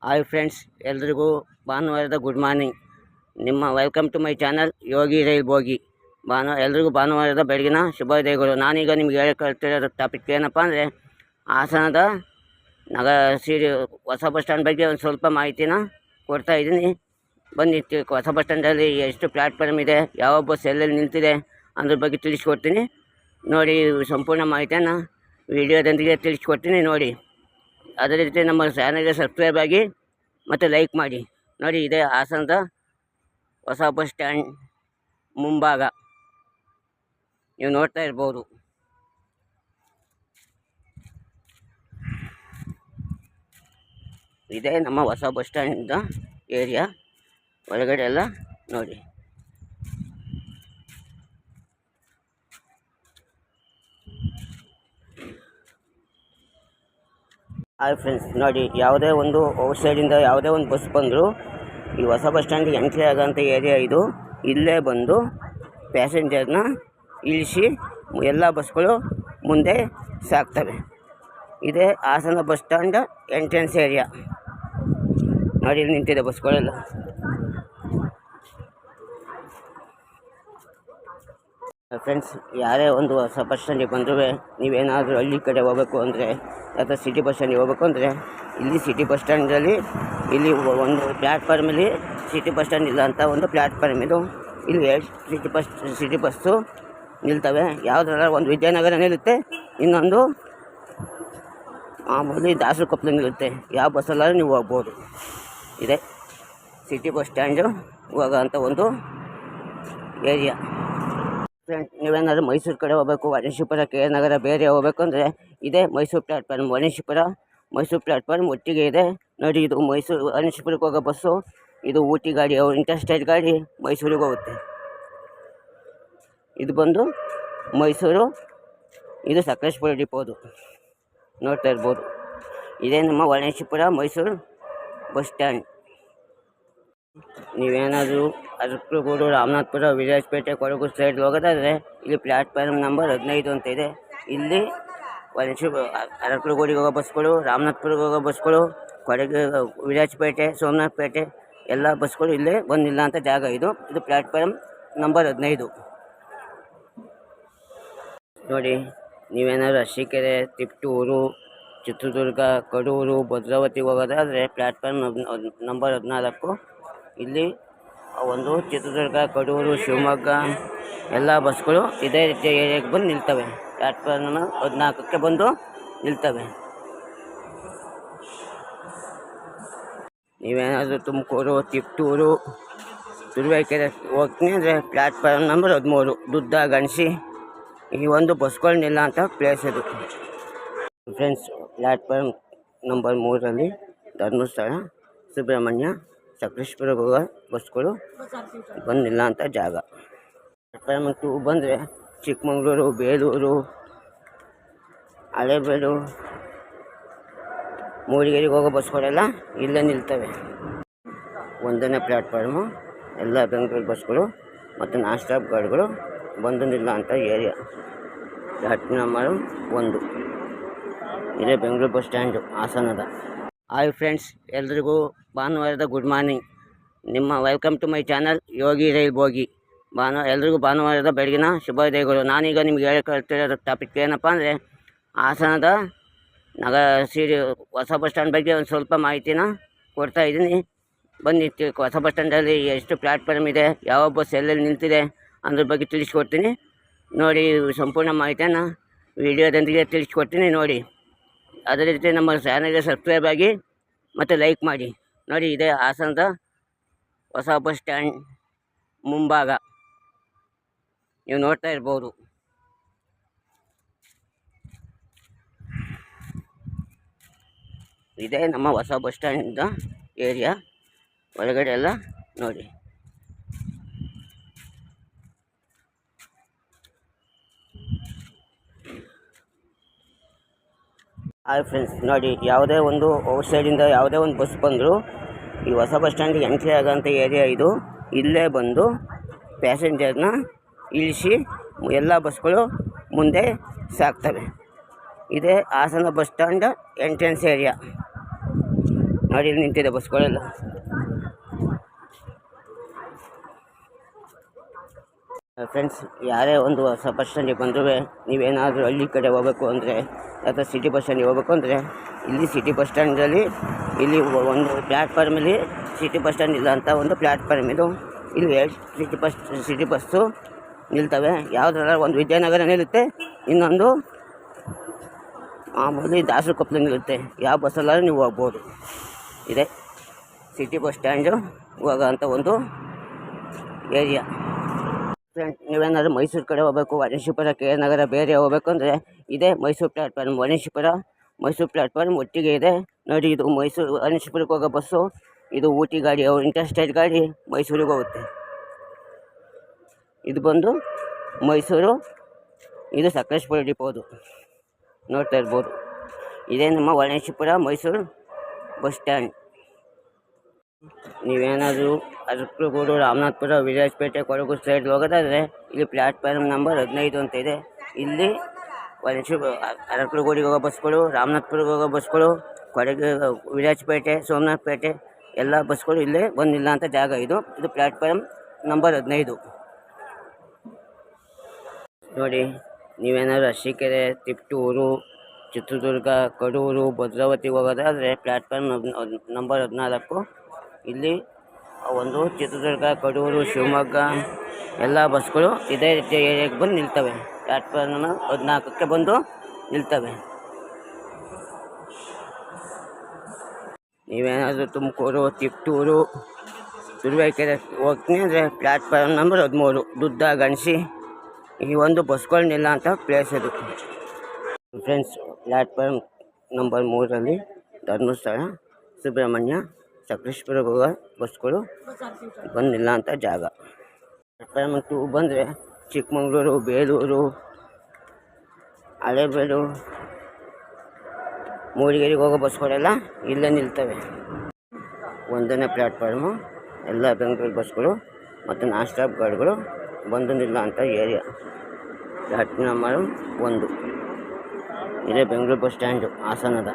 Hi friends, ಎಲ್ರಿಗೂ ಭಾನುವಾರದ good morning. ನಿಮ್ಮ welcome to my channel Yogi rail bogie. ಎಲ್ರಿಗೂ ಭಾನುವಾರದ ಬೆಳಗಿನ ಶುಭೋದಯಗಳು. ನಾನೀಗ ನಿಮ್ಗೆ ಹೇಳ್ಕೊಳ್ತಿರೋ ಟಾಪಿಕ್ ಏನಪ್ಪ ಅಂದರೆ, ಹಾಸನದ ಹೊಸ ಬಸ್ ಸ್ಟ್ಯಾಂಡ್ ಬಗ್ಗೆ ಒಂದು ಸ್ವಲ್ಪ ಮಾಹಿತಿನ ಕೊಡ್ತಾ ಇದ್ದೀನಿ. ಬನ್ನಿ, ಹೊಸ ಬಸ್ ಸ್ಟ್ಯಾಂಡಲ್ಲಿ ಎಷ್ಟು ಪ್ಲ್ಯಾಟ್ಫಾರ್ಮ್ ಇದೆ, ಯಾವ ಬಸ್ ಎಲ್ಲೆಲ್ಲಿ ನಿಂತಿದೆ ಅದ್ರ ಬಗ್ಗೆ ತಿಳಿಸ್ಕೊಡ್ತೀನಿ ನೋಡಿ. ಸಂಪೂರ್ಣ ಮಾಹಿತಿಯನ್ನು ವಿಡಿಯೋದೊಂದಿಗೆ ತಿಳಿಸ್ಕೊಡ್ತೀನಿ ನೋಡಿ. ಅದೇ ರೀತಿ ನಮ್ಮ ಚಾನಲ್ಗೆ ಸಬ್ಸ್ಕ್ರೈಬ್ ಆಗಿ ಮತ್ತು ಲೈಕ್ ಮಾಡಿ ನೋಡಿ. ಇದೇ ಹಾಸನದ ಹೊಸ ಬಸ್ ಸ್ಟ್ಯಾಂಡ್ ಮುಂಭಾಗ ನೀವು ನೋಡ್ತಾ ಇರ್ಬೋದು. ಇದೇ ನಮ್ಮ ಹೊಸ ಬಸ್ ಸ್ಟ್ಯಾಂಡಿಂದ ಏರಿಯಾ ಒಳಗಡೆ ಎಲ್ಲ ನೋಡಿ. ಹಾಯ್ ಫ್ರೆಂಡ್ಸ್, ನೋಡಿ, ಯಾವುದೇ ಒಂದು ಔಟ್ಸೈಡಿಂದ ಯಾವುದೇ ಒಂದು ಬಸ್ ಬಂದರೂ ಈ ಹೊಸ ಬಸ್ ಸ್ಟ್ಯಾಂಡಿಗೆ ಎಂಟ್ರಿ ಆಗೋಂಥ ಏರಿಯಾ ಇದು. ಇಲ್ಲೇ ಬಂದು ಪ್ಯಾಸೆಂಜರ್ನ ಇಳಿಸಿ ಎಲ್ಲ ಬಸ್ಗಳು ಮುಂದೆ ಸಾಗ್ತವೆ. ಇದೇ Hassan bus stand entrance area ನೋಡಿ. ಇಲ್ಲಿ ನಿಂತಿದೆ ಬಸ್ಗಳೆಲ್ಲ. ಫ್ರೆಂಡ್ಸ್, ಯಾರೇ ಒಂದು ಹೊಸ ಬಸ್ ಸ್ಟ್ಯಾಂಡಿಗೆ ಬಂದರೂ ನೀವೇನಾದರೂ ಹಳ್ಳಿ ಕಡೆ ಹೋಗಬೇಕು ಅಂದರೆ ಅಥವಾ ಸಿಟಿ ಬಸ್ ಸ್ಟ್ಯಾಂಡಿಗೆ ಹೋಗಬೇಕು ಅಂದರೆ ಇಲ್ಲಿ ಸಿಟಿ ಬಸ್ ಸ್ಟ್ಯಾಂಡಲ್ಲಿ ಇಲ್ಲಿ ಒಂದು ಪ್ಲ್ಯಾಟ್ಫಾರ್ಮಲ್ಲಿ ಸಿಟಿ ಬಸ್ ಸ್ಟ್ಯಾಂಡ್ ಇಲ್ಲ ಅಂತ ಒಂದು ಪ್ಲ್ಯಾಟ್ಫಾರ್ಮ್ ಇದು. ಇಲ್ಲಿ ಸಿಟಿ ಬಸ್ಸು ನಿಲ್ತವೆ. ಯಾವುದಾರ ಒಂದು ವಿದ್ಯಾನಗರ ನಿಲ್ಲುತ್ತೆ, ಇನ್ನೊಂದು ಮಾಮೂಲಿ ದಾಸರಕೊಪ್ಪಲು ನಿಲ್ಲುತ್ತೆ. ಯಾವ ಬಸ್ಸಲ್ಲಾದ್ರೂ ನೀವು ಹೋಗ್ಬೋದು. ಇದೆ ಸಿಟಿ ಬಸ್ ಸ್ಟ್ಯಾಂಡು ಹೋಗೋಂಥ ಒಂದು ಏರಿಯಾ. ನೀವೇನಾದರೂ ಮೈಸೂರು ಕಡೆ ಹೋಗಬೇಕು, ವನೇಶಪುರ, ಕೆ ನಗರ ಬೇರೆ ಹೋಗಬೇಕು ಅಂದರೆ ಇದೇ ಮೈಸೂರು ಪ್ಲ್ಯಾಟ್ಫಾರ್ಮ್. ವನೇಶಪುರ ಮೈಸೂರು ಪ್ಲ್ಯಾಟ್ಫಾರ್ಮ್ ಒಟ್ಟಿಗೆ ಇದೆ ನೋಡಿ. ಇದು ಮೈಸೂರು ವನೇಶಪುರಕ್ಕೆ ಹೋಗೋ ಬಸ್ಸು. ಇದು ಊಟಿ ಗಾಡಿ, ಇಂಟರ್ಸ್ಟೇಟ್ ಗಾಡಿ ಮೈಸೂರಿಗೆ ಹೋಗುತ್ತೆ. ಇದು ಬಂದು ಮೈಸೂರು, ಇದು ಸಕಲೇಶಪುರ ಡಿಪೋದು ನೋಡ್ತಾ ಇರ್ಬೋದು. ಇದೇ ನಮ್ಮ ವನೇಶಪುರ ಮೈಸೂರು ಬಸ್ ಸ್ಟ್ಯಾಂಡ್. ನೀವೇನಾದರೂ ಅರಕಲಗೂಡು, ರಾಮನಾಥಪುರ, ವಿರಾಜಪೇಟೆ, ಕೊಡಗು ಸೈಡ್ ಹೋಗೋದಾದರೆ ಇಲ್ಲಿ ಪ್ಲ್ಯಾಟ್ಫಾರ್ಮ್ ನಂಬರ್ 15 ಅಂತ ಇದೆ. ಇಲ್ಲಿ ಅರಕಲಗೂಡಿಗೆ ಹೋಗೋ ಬಸ್ಗಳು, ರಾಮನಾಥಪುರಕ್ಕೆ ಹೋಗೋ ಬಸ್ಗಳು, ಕೊಡಗು, ವಿರಾಜಪೇಟೆ, ಸೋಮನಾಥಪೇಟೆ ಎಲ್ಲ ಬಸ್ಗಳು ಇಲ್ಲೇ ಬಂದಿಲ್ಲ ಅಂತ ಜಾಗ ಇದು. ಇದು ಪ್ಲ್ಯಾಟ್ಫಾರ್ಮ್ ನಂಬರ್ 15 ನೋಡಿ. ನೀವೇನಾದರೂ ಅರಸೀಕೆರೆ, ತಿಪಟೂರು, ಚಿತ್ರದುರ್ಗ, ಕಡೂರು, ಭದ್ರಾವತಿಗೆ ಹೋಗೋದಾದರೆ ಪ್ಲ್ಯಾಟ್ಫಾರ್ಮ್ ನಂಬರ್ 14. ಇಲ್ಲಿ ಒಂದು ಚಿತ್ರದುರ್ಗ, ಕಡೂರು, ಶಿವಮೊಗ್ಗ ಎಲ್ಲ ಬಸ್ಗಳು ಇದೇ ರೀತಿಯ ಏರಿಯಾಗೆ ಬಂದು ನಿಲ್ತವೆ. ಪ್ಲ್ಯಾಟ್ಫಾರ್ಮ್ 14ಕ್ಕೆ ಬಂದು ನಿಲ್ತವೆ. ನೀವೇನಾದರೂ ತುಮಕೂರು, ತಿಪಟೂರು, ತುರುವೇಕೆರೆ ಹೋಗ್ತೀನಿ ಅಂದರೆ ಪ್ಲ್ಯಾಟ್ಫಾರ್ಮ್ ನಂಬರ್ 13 ದುದ್ದ, ಗಣಸಿ ಈ ಒಂದು ಬಸ್ಗಳು ನಿಲ್ಲ ಅಂತ ಪ್ಲೇಸ್ ಇದು. ಫ್ರೆಂಡ್ಸ್, ಪ್ಲ್ಯಾಟ್ಫಾರ್ಮ್ ನಂಬರ್ 3ರಲ್ಲಿ ಧರ್ಮಸ್ಥಳ, ಸುಬ್ರಹ್ಮಣ್ಯ, ಸಕಲೇಶಪುರ ಹೋಗೋ ಬಸ್ಗಳು ಬಂದಿಲ್ಲ ಅಂತ ಜಾಗ. ಪ್ಲ್ಯಾಟ್ಫಾರ್ಮ್ 2 ಬಂದರೆ ಚಿಕ್ಕಮಗಳೂರು, ಬೇಲೂರು, ಹಳೇಬೀಡು, ಮೂಡಿಗೆರೆಗೆ ಹೋಗೋ ಬಸ್ಗಳೆಲ್ಲ ಇಲ್ಲೇ ನಿಲ್ತವೆ. 1ನೇ ಪ್ಲ್ಯಾಟ್ಫಾರ್ಮು ಎಲ್ಲ ಬೆಂಗಳೂರು ಬಸ್ಗಳು ಮತ್ತು ನಾನ್ ಸ್ಟಾಪ್ ಗಾಡಿಗಳು ಬಂದು ನಿಲ್ಲ ಅಂತ ಏರಿಯಾ. ಪ್ಲ್ಯಾಟ್ಫಾರ್ಮ್ ನಂಬರ್ 1 ಇದೇ ಬೆಂಗಳೂರು ಬಸ್ ಸ್ಟ್ಯಾಂಡು ಹಾಸನದ. ಹಾಯ್ ಫ್ರೆಂಡ್ಸ್, ಎಲ್ರಿಗೂ ಭಾನುವಾರದ ಗುಡ್ ಮಾರ್ನಿಂಗ್. ನಿಮ್ಮ welcome to my channel Yogi rail bogie. ಎಲ್ರಿಗೂ ಭಾನುವಾರದ ಬೆಳಗಿನ ಶುಭೋದಯಗಳು. ನಾನೀಗ ನಿಮ್ಗೆ ಹೇಳ್ಕೊಳ್ತಿರೋ ಟಾಪಿಕ್ ಏನಪ್ಪ ಅಂದರೆ, ಹಾಸನದ ಹೊಸ ಬಸ್ ಸ್ಟ್ಯಾಂಡ್ ಬಗ್ಗೆ ಒಂದು ಸ್ವಲ್ಪ ಮಾಹಿತಿನ ಕೊಡ್ತಾ ಇದ್ದೀನಿ. ಬನ್ನಿ, ಹೊಸ ಬಸ್ ಸ್ಟ್ಯಾಂಡಲ್ಲಿ ಎಷ್ಟು ಪ್ಲ್ಯಾಟ್ಫಾರ್ಮ್ ಇದೆ, ಯಾವ ಬಸ್ ಎಲ್ಲೆಲ್ಲಿ ನಿಂತಿದೆ ಅದ್ರ ಬಗ್ಗೆ ತಿಳಿಸ್ಕೊಡ್ತೀನಿ ನೋಡಿ. ಸಂಪೂರ್ಣ ಮಾಹಿತಿಯನ್ನು ವಿಡಿಯೋದೊಂದಿಗೆ ತಿಳಿಸ್ಕೊಡ್ತೀನಿ ನೋಡಿ. ಅದೇ ರೀತಿ ನಮ್ಮ ಚಾನಲ್ಗೆ ಸಬ್ಸ್ಕ್ರೈಬ್ ಆಗಿ ಮತ್ತು ಲೈಕ್ ಮಾಡಿ ನೋಡಿ. ಇದೇ ಹಾಸನದ ಹೊಸ ಬಸ್ ಸ್ಟ್ಯಾಂಡ್ ಮುಂಭಾಗ ನೀವು ನೋಡ್ತಾ ಇರ್ಬೋದು. ಇದೇ ನಮ್ಮ ಹೊಸ ಬಸ್ ಸ್ಟ್ಯಾಂಡಿಂದ ಏರಿಯಾ ಒಳಗಡೆ ಎಲ್ಲ ನೋಡಿ. ಹಾಯ್ ಫ್ರೆಂಡ್ಸ್, ನೋಡಿ, ಯಾವುದೇ ಒಂದು ಔಟ್ಸೈಡಿಂದ ಯಾವುದೇ ಒಂದು ಬಸ್ ಬಂದರೂ ಈ ಹೊಸ ಬಸ್ ಸ್ಟ್ಯಾಂಡಿಗೆ ಎಂಟ್ರಿ ಆಗೋಂಥ ಏರಿಯಾ ಇದು. ಇಲ್ಲೇ ಬಂದು ಪ್ಯಾಸೆಂಜರ್ನ ಇಳಿಸಿ ಎಲ್ಲ ಬಸ್ಗಳು ಮುಂದೆ ಸಾಗ್ತವೆ. ಇದೇ Hassan bus stand entrance area ನೋಡಿ ಇಲ್ಲಿ ನಿಂತಿದೆ ಬಸ್ಗಳೆಲ್ಲ. ಫ್ರೆಂಡ್ಸ್, ಯಾರೇ ಒಂದು ಹೊಸ ಬಸ್ ಸ್ಟ್ಯಾಂಡಿಗೆ ಬಂದರೂ ನೀವೇನಾದರೂ ಹಳ್ಳಿ ಕಡೆ ಹೋಗಬೇಕು ಅಂದರೆ ಅಥವಾ ಸಿಟಿ ಬಸ್ ಸ್ಟ್ಯಾಂಡಿಗೆ ಹೋಗಬೇಕು ಅಂದರೆ ಇಲ್ಲಿ ಸಿಟಿ ಬಸ್ ಸ್ಟ್ಯಾಂಡಲ್ಲಿ ಇಲ್ಲಿ ಒಂದು ಪ್ಲ್ಯಾಟ್ಫಾರ್ಮಲ್ಲಿ ಸಿಟಿ ಬಸ್ ಸ್ಟ್ಯಾಂಡ್ ಇಲ್ಲ ಅಂತ ಒಂದು ಪ್ಲ್ಯಾಟ್ಫಾರ್ಮ್ ಇದು. ಇಲ್ಲಿ ಸಿಟಿ ಬಸ್ಸು ನಿಲ್ತವೆ. ಯಾವುದ್ರಲ್ಲ ಒಂದು ವಿದ್ಯಾನಗರ ನಿಲ್ಲುತ್ತೆ, ಇನ್ನೊಂದು ಮಾಮೂಲಿ ದಾಸರಕೊಪ್ಪಲು ನಿಲ್ಲುತ್ತೆ. ಯಾವ ಬಸ್ಸಲ್ಲಾದ್ರೂ ನೀವು ಹೋಗ್ಬೋದು. ಇದೆ ಸಿಟಿ ಬಸ್ ಸ್ಟ್ಯಾಂಡು ಹೋಗೋಂಥ ಒಂದು ಏರಿಯಾ. ಫ್ರೆಂಡ್ಸ್, ನೀವೇನಾದರೂ ಮೈಸೂರು ಕಡೆ ಹೋಗಬೇಕು, ವನೇಶಪುರ, ಕೆ ನಗರ ಬೇರೆ ಹೋಗಬೇಕು ಅಂದರೆ ಇದೇ ಮೈಸೂರು ಪ್ಲ್ಯಾಟ್ಫಾರ್ಮ್. ವನೇಶಪುರ ಮೈಸೂರು ಪ್ಲ್ಯಾಟ್ಫಾರ್ಮ್ ಒಟ್ಟಿಗೆ ಇದೆ ನೋಡಿ. ಇದು ಮೈಸೂರು ವನೇಶಪುರಕ್ಕೆ ಹೋಗೋ ಬಸ್ಸು. ಇದು ಊಟಿ ಗಾಡಿ, ಇಂಟರ್ಸ್ಟೇಟ್ ಗಾಡಿ ಮೈಸೂರಿಗೆ ಹೋಗುತ್ತೆ. ಇದು ಬಂದು ಮೈಸೂರು, ಇದು ಸಕಲೇಶಪುರ ಡಿಪೋದು ನೋಡ್ತಾ ಇರ್ಬೋದು. ಇದೇ ನಮ್ಮ ವನೇಶಪುರ ಮೈಸೂರು ಬಸ್ ಸ್ಟ್ಯಾಂಡ್. ನೀವೇನಾದರೂ ಅರಕಲಗೂಡು, ರಾಮನಾಥಪುರ, ವಿರಾಜಪೇಟೆ, ಕೊಡಗು ಸೈಡ್ ಹೋಗೋದಾದರೆ ಇಲ್ಲಿ ಪ್ಲ್ಯಾಟ್ಫಾರ್ಮ್ ನಂಬರ್ 15 ಅಂತ ಇದೆ. ಇಲ್ಲಿ ಅರಕಲಗೂಡಿಗೆ ಹೋಗೋ ಬಸ್ಗಳು, ರಾಮನಾಥಪುರಕ್ಕೆ ಹೋಗೋ ಬಸ್ಗಳು, ಕೊಡಗು, ವಿರಾಜಪೇಟೆ, ಸೋಮನಾಥಪೇಟೆ ಎಲ್ಲ ಬಸ್ಗಳು ಇಲ್ಲೇ ಬಂದಿಲ್ಲ ಅಂತ ಜಾಗ ಇದು. ಇದು ಪ್ಲ್ಯಾಟ್ಫಾರ್ಮ್ ನಂಬರ್ 15 ನೋಡಿ. ನೀವೇನಾದರೂ ಅರಸೀಕೆರೆ, ತಿಪಟೂರು, ಚಿತ್ರದುರ್ಗ, ಕಡೂರು, ಭದ್ರಾವತಿಗೆ ಹೋಗೋದಾದರೆ ಪ್ಲ್ಯಾಟ್ಫಾರ್ಮ್ ನಂಬರ್ 14. ಇಲ್ಲಿ ಒಂದು ಚಿತ್ರದುರ್ಗ, ಕಡೂರು, ಶಿವಮೊಗ್ಗ ಎಲ್ಲ ಬಸ್ಗಳು ಇದೇ ರೀತಿಯ ಏರಿಯಾಗೆ ಬಂದು ನಿಲ್ತವೆ. ಪ್ಲ್ಯಾಟ್ಫಾರ್ಮ್ 14ಕ್ಕೆ ಬಂದು ನಿಲ್ತವೆ. ನೀವೇನಾದರೂ ತುಮಕೂರು, ತಿಪಟೂರು, ತುರುವೇಕೆರೆ ಹೋಗ್ತೀನಿ ಅಂದರೆ ಪ್ಲ್ಯಾಟ್ಫಾರ್ಮ್ ನಂಬರ್ 13 ದುದ್ದ, ಗಣಸಿ ಈ ಒಂದು ಬಸ್ಗಳು ನಿಲ್ಲ ಅಂತ ಪ್ಲೇಸ್ ಇದು. ಫ್ರೆಂಡ್ಸ್, ಪ್ಲ್ಯಾಟ್ಫಾರ್ಮ್ ನಂಬರ್ 3ರಲ್ಲಿ ಧರ್ಮಸ್ಥಳ, ಸುಬ್ರಹ್ಮಣ್ಯ, ಸಕಲೇಶಪುರಕ್ಕೆ ಹೋಗೋ ಬಸ್ಗಳು ಬಂದಿಲ್ಲ ಅಂತ ಜಾಗ. ಪ್ಲ್ಯಾಟ್ಫಾರ್ಮ್ 2 ಬಂದರೆ ಚಿಕ್ಕಮಗಳೂರು, ಬೇಲೂರು, ಹಳೇಬೀಡು, ಮೂಡಿಗೆರೆಗೆ ಹೋಗೋ ಬಸ್ಗಳೆಲ್ಲ ಇಲ್ಲೇ ನಿಲ್ತವೆ. 1ನೇ ಪ್ಲ್ಯಾಟ್ಫಾರ್ಮು ಎಲ್ಲ ಬೆಂಗಳೂರು ಬಸ್ಗಳು ಮತ್ತು ನಾನ್ ಸ್ಟಾಪ್ ಗಾಡಿಗಳು ಬಂದು ನಿಲ್ಲ ಅಂತ ಏರಿಯಾ. ಪ್ಲ್ಯಾಟ್ಫಾರ್ಮ್ ನಂಬರ್ 1 ಇದೇ ಬೆಂಗಳೂರು ಬಸ್ ಸ್ಟ್ಯಾಂಡು ಹಾಸನದ.